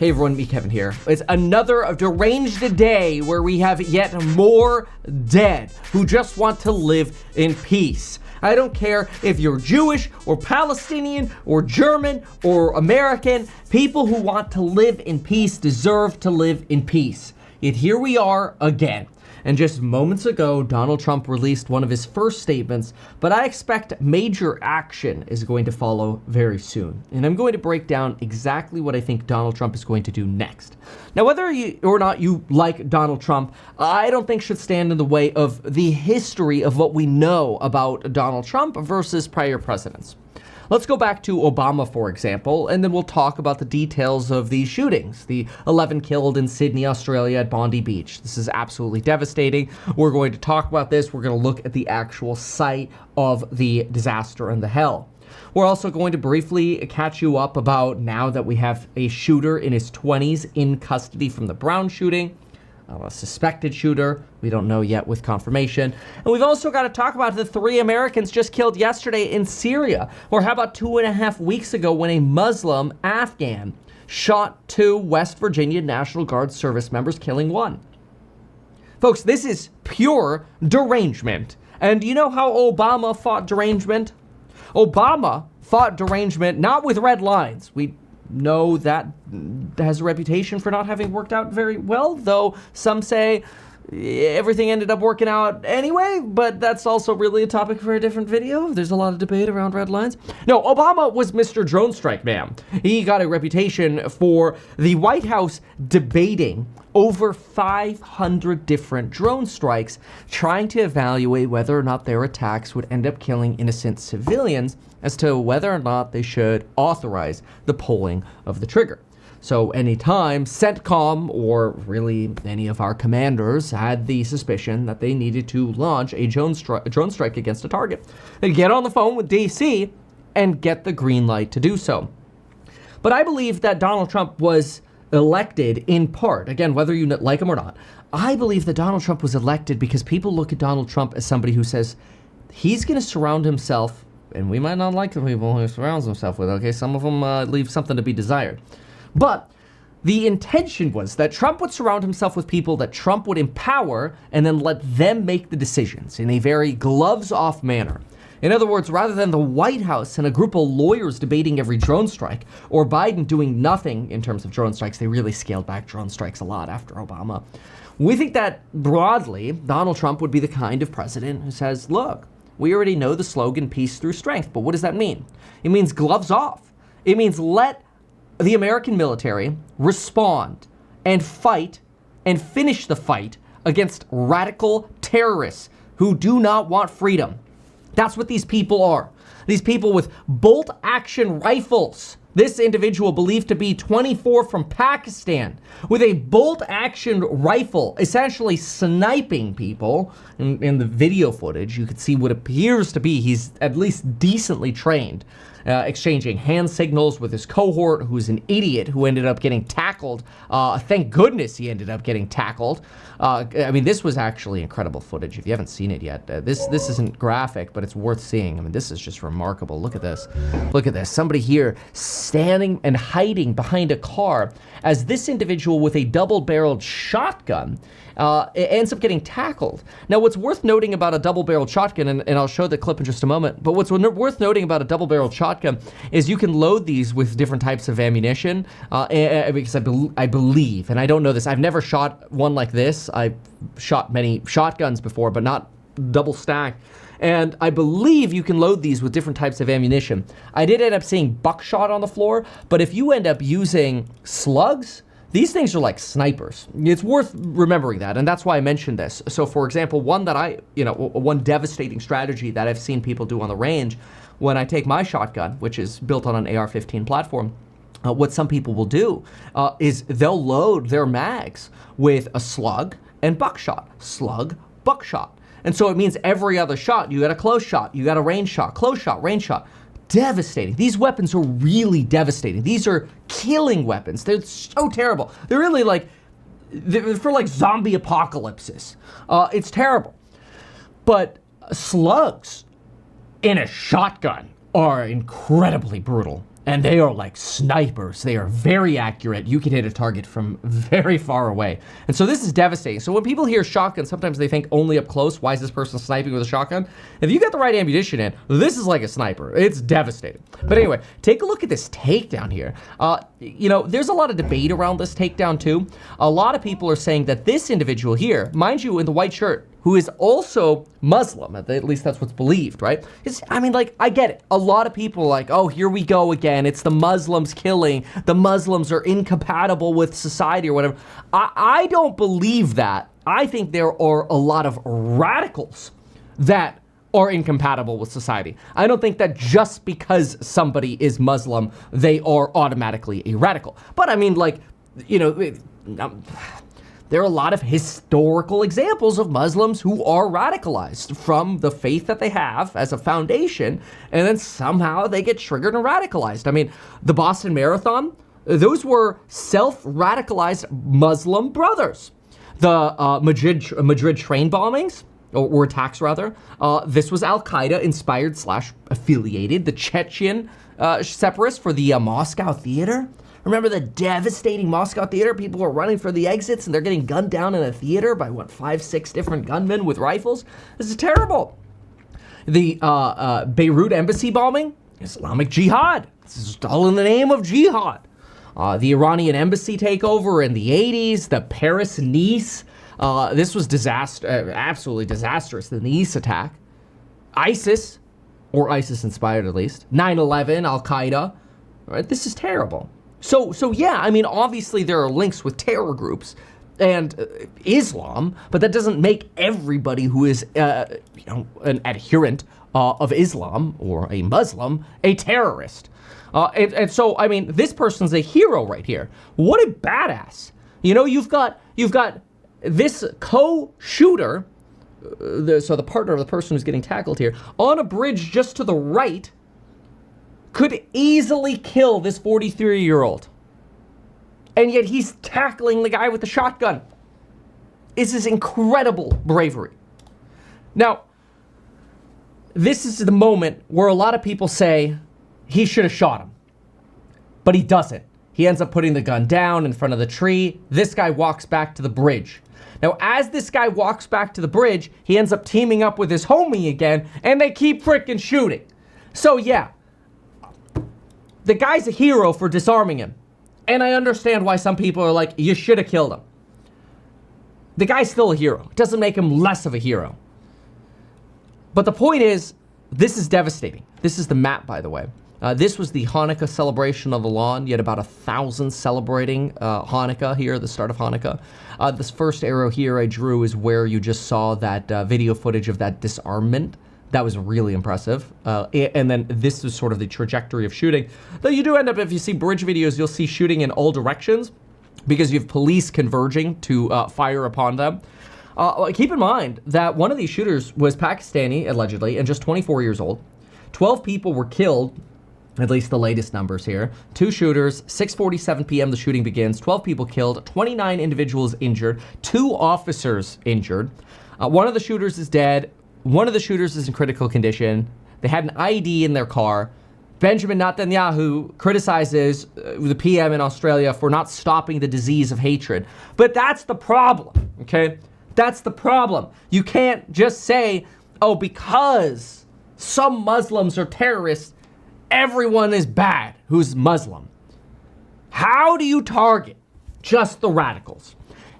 Hey everyone, me Kevin here. It's another deranged day where we have yet more dead who just want to live in peace. I don't care if you're Jewish or Palestinian or German or American. People who want to live in peace deserve to live in peace. Yet here we are again. And just moments ago, Donald Trump released one of his first statements, but I expect major action is going to follow very soon. And I'm going to break down exactly what I think Donald Trump is going to do next. Now, whether you or not you like Donald Trump, I don't think should stand in the way of the history of what we know about Donald Trump versus prior presidents. Let's go back to Obama, for example, and then we'll talk about the details of these shootings, the 11 killed in Sydney, Australia at Bondi Beach. This is absolutely devastating. We're going to talk about this. We're going to look at the actual site of the disaster and the hell. We're also going to briefly catch you up about now that we have a shooter in his 20s in custody from the Brown shooting. A suspected shooter. We don't know yet with confirmation. And we've also got to talk about the 3 Americans just killed yesterday in Syria. Or how about 2.5 weeks ago when a Muslim Afghan shot 2 West Virginia National Guard service members, killing 1. Folks, this is pure derangement. And you know how Obama fought derangement? Obama fought derangement not with red lines. We know that has a reputation for not having worked out very well, though some say everything ended up working out anyway, but that's also really a topic for a different video. There's a lot of debate around red lines. No, Obama was Mr. Drone Strike Man. He got a reputation for the White House debating over 500 different drone strikes, trying to evaluate whether or not their attacks would end up killing innocent civilians as to whether or not they should authorize the pulling of the trigger. So anytime CENTCOM or really any of our commanders had the suspicion that they needed to launch a drone strike against a target, they'd get on the phone with DC and get the green light to do so. But I believe that Donald Trump was elected in part, again, whether you like him or not, I believe that Donald Trump was elected because people look at Donald Trump as somebody who says he's going to surround himself, and we might not like the people he surrounds himself with, okay? Some of them leave something to be desired. But the intention was that Trump would surround himself with people that Trump would empower and then let them make the decisions in a very gloves-off manner. In other words, rather than the White House and a group of lawyers debating every drone strike, or Biden doing nothing in terms of drone strikes, they really scaled back drone strikes a lot after Obama. We think that broadly, Donald Trump would be the kind of president who says, look, we already know the slogan, peace through strength, but what does that mean? It means gloves off. It means let the American military respond and fight and finish the fight against radical terrorists who do not want freedom. That's what these people are. These people with bolt-action rifles. This individual believed to be 24 from Pakistan with a bolt-action rifle, essentially sniping people. In the video footage, you could see what appears to be he's at least decently trained, exchanging hand signals with his cohort, who's an idiot who ended up getting tackled. Thank goodness he ended up getting tackled. I mean, this was actually incredible footage. If you haven't seen it yet, this isn't graphic, but it's worth seeing. I mean, this is just remarkable. Look at this. Look at this. Somebody here standing and hiding behind a car as this individual with a double-barreled shotgun ends up getting tackled. Now, what's worth noting about a double-barreled shotgun, and I'll show the clip in just a moment, but what's worth noting about a double-barreled shotgun is you can load these with different types of ammunition, because I believe, and I don't know this, I've never shot one like this. I've shot many shotguns before, but not double stack. And I believe you can load these with different types of ammunition. I did end up seeing buckshot on the floor, but if you end up using slugs, these things are like snipers. It's worth remembering that, and that's why I mentioned this. So for example, one devastating strategy that I've seen people do on the range when I take my shotgun, which is built on an AR-15 platform, what some people will do is they'll load their mags with a slug and buckshot, slug, buckshot. And so it means every other shot, you got a close shot, you got a range shot, close shot, range shot. Devastating. These weapons are really devastating. These are killing weapons. They're so terrible. They're really they're for like zombie apocalypses. It's terrible. But slugs in a shotgun are incredibly brutal. And they are like snipers. They are very accurate. You can hit a target from very far away. And so this is devastating. So when people hear shotgun, sometimes they think only up close. Why is this person sniping with a shotgun? If you get the right ammunition in, this is like a sniper. It's devastating. But anyway, take a look at this takedown here. There's a lot of debate around this takedown too. A lot of people are saying that this individual here, mind you, in the white shirt, who is also Muslim, at least that's what's believed, right? I get it. A lot of people are like, oh, here we go again. It's the Muslims killing. The Muslims are incompatible with society or whatever. I don't believe that. I think there are a lot of radicals that are incompatible with society. I don't think that just because somebody is Muslim, they are automatically a radical. But there are a lot of historical examples of Muslims who are radicalized from the faith that they have as a foundation, and then somehow they get triggered and radicalized. I mean, the Boston Marathon, those were self-radicalized Muslim brothers. The Madrid train bombings, or attacks rather, this was Al-Qaeda inspired / affiliated. The Chechen separatists for the Moscow theater. Remember the devastating Moscow theater? People were running for the exits and they're getting gunned down in a theater by 5-6 different gunmen with rifles. This is terrible. The Beirut embassy bombing, Islamic Jihad. This is all in the name of jihad. The Iranian embassy takeover in the 80s, the Paris-Nice. This was absolutely disastrous, the Nice attack. ISIS, or ISIS-inspired at least. 9/11, Al-Qaeda. Right? This is terrible. So yeah, obviously there are links with terror groups and Islam, but that doesn't make everybody who is, an adherent of Islam or a Muslim a terrorist. And so, this person's a hero right here. What a badass. You've got this co-shooter, the partner of the person who's getting tackled here, on a bridge just to the right, could easily kill this 43-year-old. And yet he's tackling the guy with the shotgun. This is incredible bravery. Now, this is the moment where a lot of people say he should have shot him. But he doesn't. He ends up putting the gun down in front of the tree. This guy walks back to the bridge. Now, as this guy walks back to the bridge, he ends up teaming up with his homie again, and they keep freaking shooting. So yeah, the guy's a hero for disarming him. And I understand why some people are like, you should have killed him. The guy's still a hero. It doesn't make him less of a hero. But the point is, this is devastating. This is the map, by the way. This was the Hanukkah celebration on the lawn. You had about 1,000 celebrating Hanukkah here, the start of Hanukkah. This first arrow here I drew is where you just saw that video footage of that disarmament. That was really impressive. And then this is sort of the trajectory of shooting. Though you do end up, if you see bridge videos, you'll see shooting in all directions because you have police converging to fire upon them. Keep in mind that one of these shooters was Pakistani, allegedly, and just 24 years old. 12 people were killed, at least the latest numbers here. 2 shooters, 6:47 p.m. the shooting begins, 12 people killed, 29 individuals injured, 2 officers injured. One of the shooters is dead. One of the shooters is in critical condition. They had an ID in their car. Benjamin Netanyahu criticizes the PM in Australia for not stopping the disease of hatred. But that's the problem, okay? That's the problem. You can't just say, oh, because some Muslims are terrorists, everyone is bad who's Muslim. How do you target just the radicals?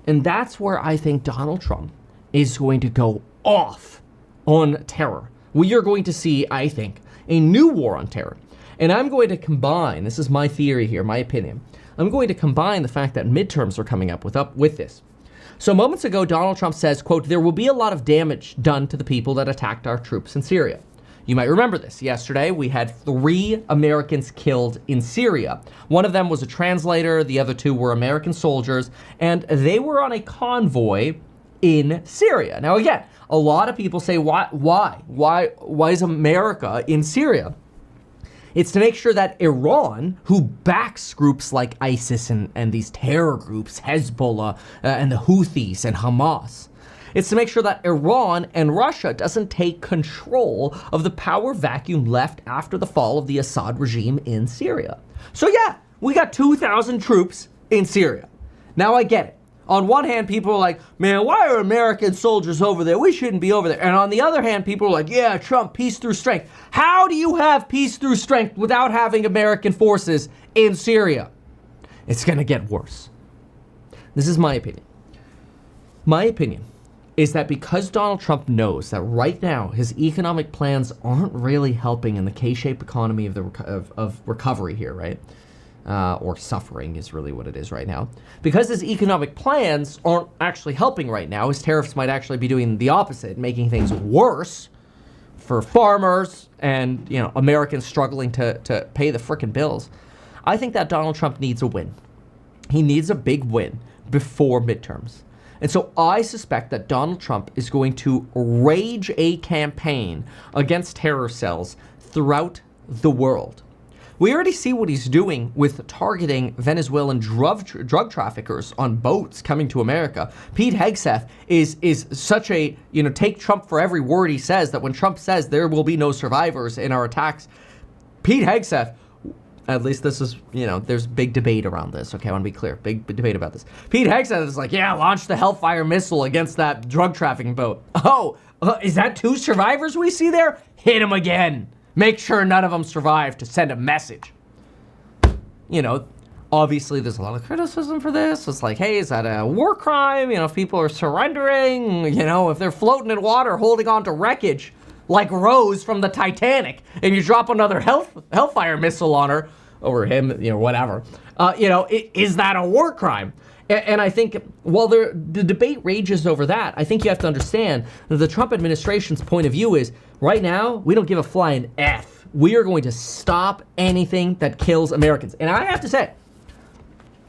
And that's where I think Donald Trump is going to go off on terror. We are going to see, I think, a new war on terror. And I'm going to combine, this is my theory here, my opinion, I'm going to combine the fact that midterms are coming up with this. So moments ago, Donald Trump says, quote, there will be a lot of damage done to the people that attacked our troops in Syria. You might remember this. Yesterday, we had 3 Americans killed in Syria. One of them was a translator. The other 2 were American soldiers, and they were on a convoy in Syria. Now, again, a lot of people say, why is America in Syria? It's to make sure that Iran, who backs groups like ISIS and these terror groups, Hezbollah and the Houthis and Hamas, It's to make sure that Iran and Russia doesn't take control of the power vacuum left after the fall of the Assad regime in Syria. So yeah, we got 2,000 troops in Syria. Now I get it. On one hand, people are like, man, why are American soldiers over there? We shouldn't be over there. And on the other hand, people are like, yeah, Trump, peace through strength. How do you have peace through strength without having American forces in Syria? It's going to get worse. This is my opinion. My opinion is that because Donald Trump knows that right now his economic plans aren't really helping in the K-shaped economy of recovery here, right? Or suffering is really what it is right now. Because his economic plans aren't actually helping right now, his tariffs might actually be doing the opposite, making things worse for farmers and, you know, Americans struggling to pay the frickin' bills. I think that Donald Trump needs a win. He needs a big win before midterms. And so I suspect that Donald Trump is going to rage a campaign against terror cells throughout the world. We already see what he's doing with targeting Venezuelan drug traffickers on boats coming to America. Pete Hegseth is such a, you know, take Trump for every word he says, that when Trump says there will be no survivors in our attacks, Pete Hegseth, at least this is, you know, there's big debate around this, okay, I want to be clear, big debate about this. Pete Hegseth is like, yeah, launch the Hellfire missile against that drug trafficking boat. Oh, is that 2 survivors we see there? Hit him again. Make sure none of them survive to send a message. You know, obviously there's a lot of criticism for this. It's like, hey, is that a war crime? You know, if people are surrendering, you know, if they're floating in water holding on to wreckage like Rose from the Titanic, and you drop another Hellfire missile on her, or him, you know, whatever, you know, is that a war crime? And I think while the debate rages over that, I think you have to understand that the Trump administration's point of view is, right now, we don't give a flying F. We are going to stop anything that kills Americans. And I have to say,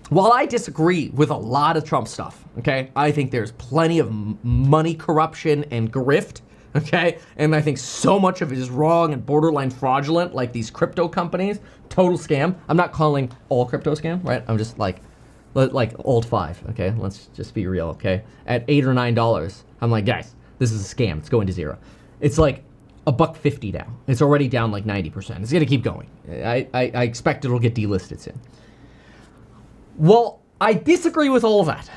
while I disagree with a lot of Trump stuff, okay, I think there's plenty of money corruption and grift, okay, and I think so much of it is wrong and borderline fraudulent, like these crypto companies, total scam. I'm not calling all crypto scam, right? I'm just like old 5, okay? Let's just be real, okay? At $8 or $9, I'm like, guys, this is a scam. It's going to zero. It's like $1.50 now. It's already down like 90%. It's gonna keep going. I expect it'll get delisted soon. Well, I disagree with all of that.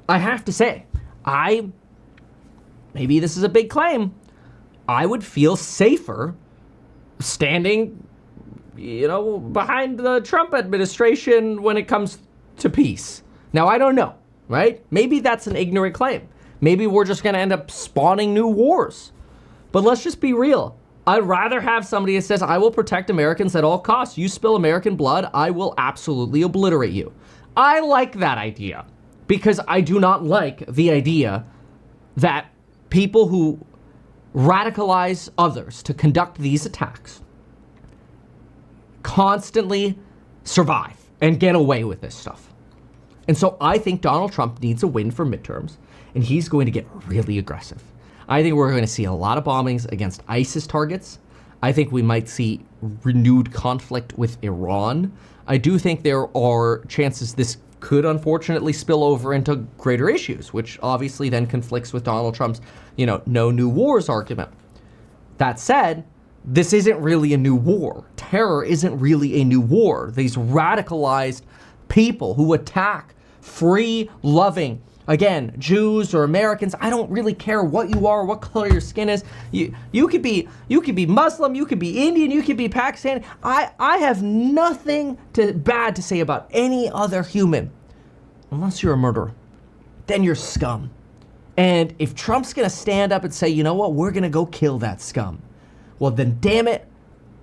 I have to say, maybe this is a big claim, I would feel safer standing, you know, behind the Trump administration when it comes to peace. Now, I don't know, right? Maybe that's an ignorant claim. Maybe we're just going to end up spawning new wars. But let's just be real. I'd rather have somebody that says, I will protect Americans at all costs. You spill American blood, I will absolutely obliterate you. I like that idea because I do not like the idea that people who radicalize others to conduct these attacks constantly survive and get away with this stuff. And so I think Donald Trump needs a win for midterms, and he's going to get really aggressive. I think we're going to see a lot of bombings against ISIS targets. I think we might see renewed conflict with Iran. I do think there are chances this could unfortunately spill over into greater issues, which obviously then conflicts with Donald Trump's, you know, no new wars argument. That said, this isn't really a new war. Terror isn't really a new war. These radicalized people who attack free, loving, again, Jews or Americans, I don't really care what you are, what color your skin is. You could be Muslim, you could be Indian, you could be Pakistani. I have nothing bad to say about any other human, unless you're a murderer. Then you're scum. And if Trump's gonna stand up and say, you know what, we're gonna go kill that scum, well then damn it,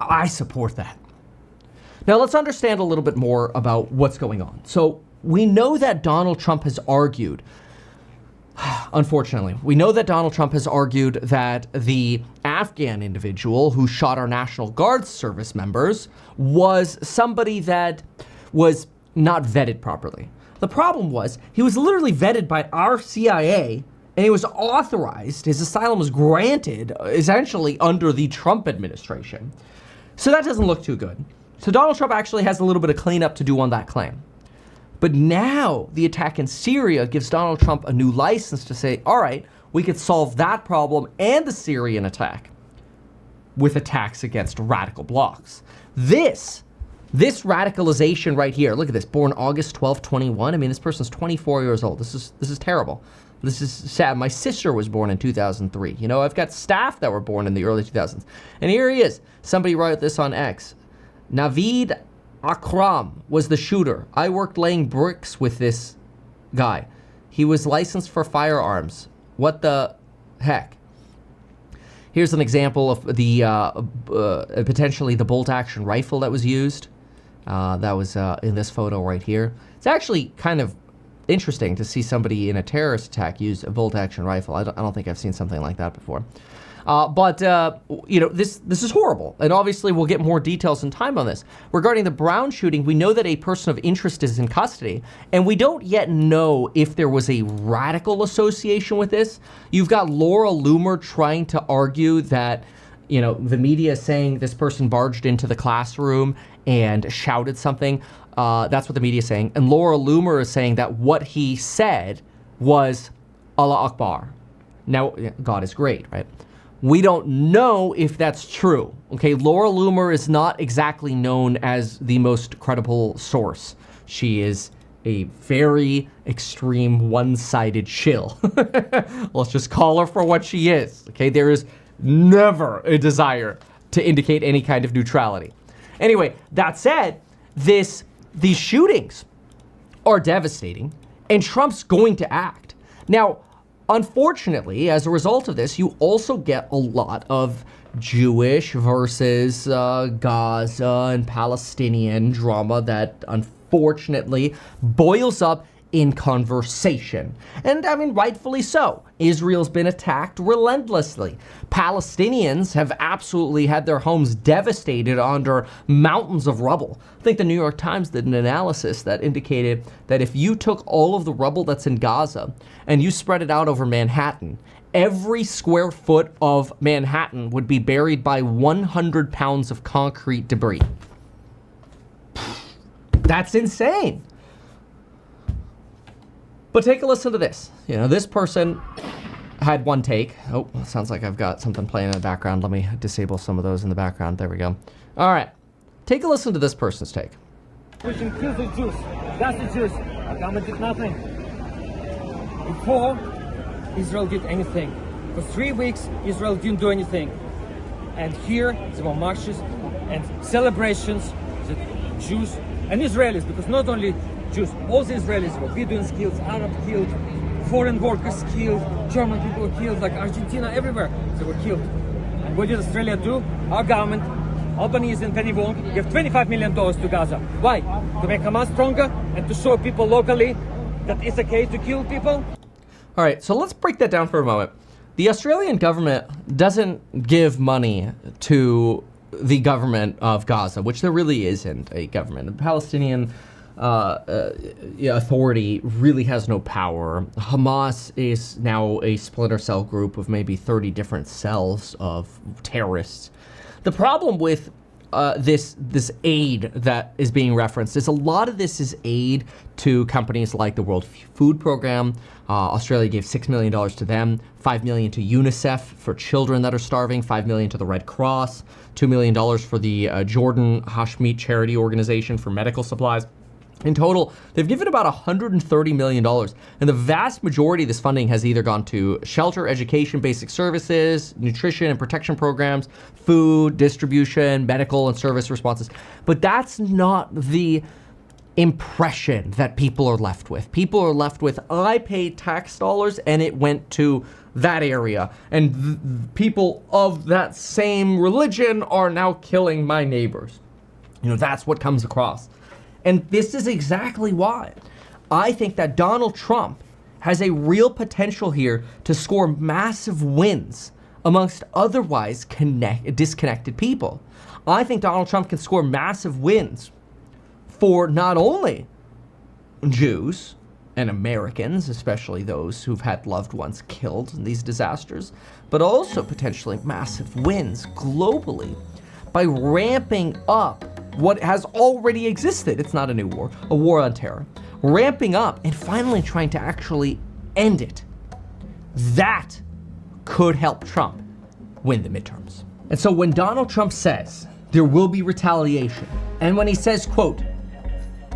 I support that. Now let's understand a little bit more about what's going on. So we know that Donald Trump has argued, unfortunately, we know that Donald Trump has argued that the Afghan individual who shot our National Guard service members was somebody that was not vetted properly. The problem was he was literally vetted by our CIA and he was authorized, his asylum was granted essentially under the Trump administration. So that doesn't look too good. So Donald Trump actually has a little bit of cleanup to do on that claim. But now the attack in Syria gives Donald Trump a new license to say, all right, we could solve that problem and the Syrian attack with attacks against radical blocs. This radicalization right here, look at this, born August 12, 21. I mean, this person's 24 years old. This is terrible. This is sad. My sister was born in 2003. You know, I've got staff that were born in the early 2000s. And here he is. Somebody wrote this on X. Naveed Akram was the shooter. I worked laying bricks with this guy. He was licensed for firearms. What the heck? Here's an example of the potentially the bolt-action rifle that was used. That was in this photo right here. It's actually kind of interesting to see somebody in a terrorist attack use a bolt-action rifle. I don't think I've seen something like that before. But you know, this is horrible. And obviously we'll get more details in time on this. Regarding the Brown shooting, we know that a person of interest is in custody, and we don't yet know if there was a radical association with this. You've got Laura Loomer trying to argue that, you know, the media is saying this person barged into the classroom and shouted something. That's what the media is saying. And Laura Loomer is saying that what he said was Allah Akbar. Now, God is great, right? We don't know if that's true. Okay, Laura Loomer is not exactly known as the most credible source. She is a very extreme one-sided shill. Let's just call her for what she is. Okay, there is never a desire to indicate any kind of neutrality. Anyway, that said, these shootings are devastating, and Trump's going to act. Now, unfortunately, as a result of this, you also get a lot of Jewish versus Gaza and Palestinian drama that unfortunately boils up in conversation. And I mean, rightfully so. Israel's been attacked relentlessly. Palestinians have absolutely had their homes devastated under mountains of rubble. I think the New York Times did an analysis that indicated that if you took all of the rubble that's in Gaza and you spread it out over Manhattan, every square foot of Manhattan would be buried by 100 pounds of concrete debris. That's insane. But take a listen to this. You know, this person had one take. Oh, sounds like I've got something playing in the background. Let me disable some of those in the background. There we go. All right. Take a listen to this person's take. We can kill the Jews. That's the Jews. Government did nothing. Before Israel did anything. For 3 weeks, Israel didn't do anything. And here, there were marches and celebrations that Jews and Israelis, because not only Jews, all the Israelis were Bedouins killed, Arabs killed, foreign workers killed, German people were killed, like Argentina, everywhere they were killed. And what did Australia do? Our government, Albanese and Penny Wong, gave $25 million to Gaza. Why? To make Hamas stronger and to show people locally that it's okay to kill people? All right, so let's break that down for a moment. The Australian government doesn't give money to the government of Gaza, which there really isn't a government. The Palestinian authority really has no power. Hamas is now a splinter cell group of maybe 30 different cells of terrorists. The problem with this aid that is being referenced is a lot of this is aid to companies like the World Food Program. Australia gave $6 million to them, $5 million to UNICEF for children that are starving, $5 million to the Red Cross, $2 million for the Jordan Hashmit charity organization for medical supplies. In total, they've given about $130 million, and the vast majority of this funding has either gone to shelter, education, basic services, nutrition and protection programs, food, distribution, medical and service responses. But that's not the impression that people are left with. People are left with, I paid tax dollars and it went to that area, and people of that same religion are now killing my neighbors. You know, that's what comes across. And this is exactly why I think that Donald Trump has a real potential here to score massive wins amongst otherwise disconnected people. I think Donald Trump can score massive wins for not only Jews and Americans, especially those who've had loved ones killed in these disasters, but also potentially massive wins globally by ramping up what has already existed. It's not a new war, a war on terror. Ramping up and finally trying to actually end it. That could help Trump win the midterms. And so when Donald Trump says there will be retaliation, and when he says, quote,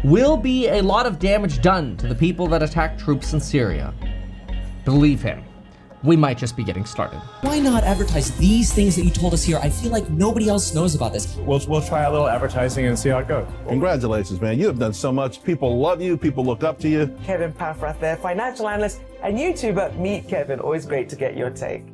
will be a lot of damage done to the people that attack troops in Syria, believe him, we might just be getting started. Why not advertise these things that you told us here? I feel like nobody else knows about this. We'll try a little advertising and see how it goes. Congratulations, man. You have done so much. People love you. People look up to you. Kevin Paffrath there, financial analyst and YouTuber. Meet Kevin. Always great to get your take.